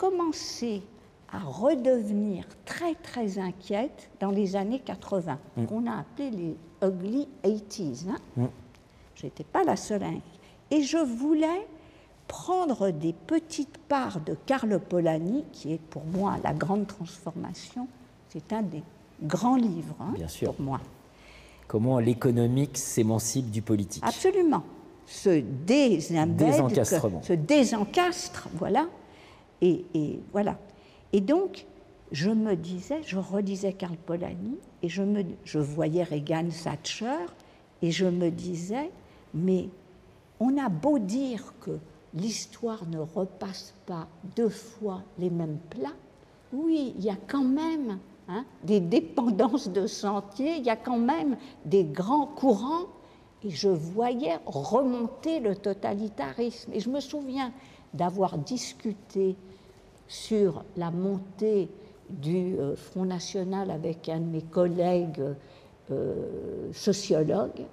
commencé à redevenir très très inquiète dans les années 80, qu'on a appelé les ugly 80s. Hein. Je n'étais pas la seule à inquiéter. Et je voulais prendre des petites parts de Karl Polanyi, qui est pour moi la grande transformation. C'est un des grands livres, hein, bien sûr, pour moi. Comment l'économique s'émancipe du politique. Absolument. Se désencastrement. Se désencastre, voilà. Et voilà. Et donc, je me disais, je relisais Karl Polanyi, et je voyais Reagan, Thatcher, et je me disais, mais on a beau dire que l'histoire ne repasse pas deux fois les mêmes plats, oui, il y a quand même des dépendances de sentiers, il y a quand même des grands courants, et je voyais remonter le totalitarisme. Et je me souviens d'avoir discuté sur la montée du Front National avec un de mes collègues sociologues.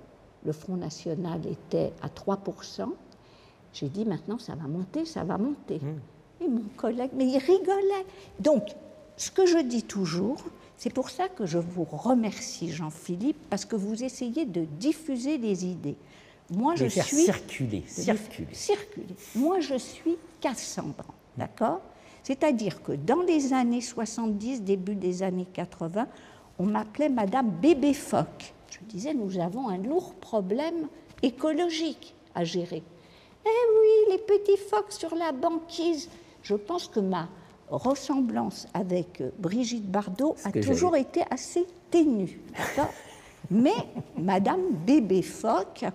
Le Front National était à 3%. J'ai dit, maintenant, ça va monter, ça va monter. Et mon collègue, mais il rigolait. Donc, ce que je dis toujours, c'est pour ça que je vous remercie, Jean-Philippe, parce que vous essayez de diffuser les idées. Moi, je suis... circuler. Moi, je suis Cassandre, d'accord ? C'est-à-dire que dans les années 70, début des années 80, on m'appelait Madame Bébé Phoque. Je disais, nous avons un lourd problème écologique à gérer. Eh oui, les petits phoques sur la banquise. Je pense que ma ressemblance avec Brigitte Bardot a toujours été assez ténue. Mais Madame Bébé Phoque,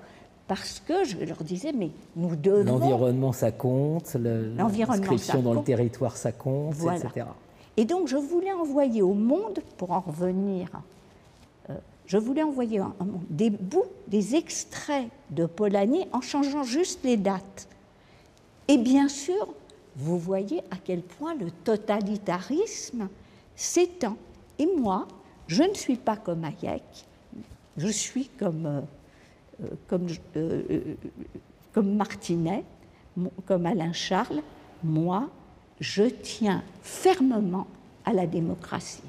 parce que je leur disais, mais nous devons... L'environnement, ça compte, l'inscription dans le territoire, ça compte, voilà. Etc. Et donc, je voulais envoyer au monde, pour en revenir, je voulais envoyer des bouts, des extraits de Polanyi en changeant juste les dates. Et bien sûr, vous voyez à quel point le totalitarisme s'étend. Et moi, je ne suis pas comme Hayek, je suis comme Martinet, comme Alain Charles. Moi, je tiens fermement à la démocratie.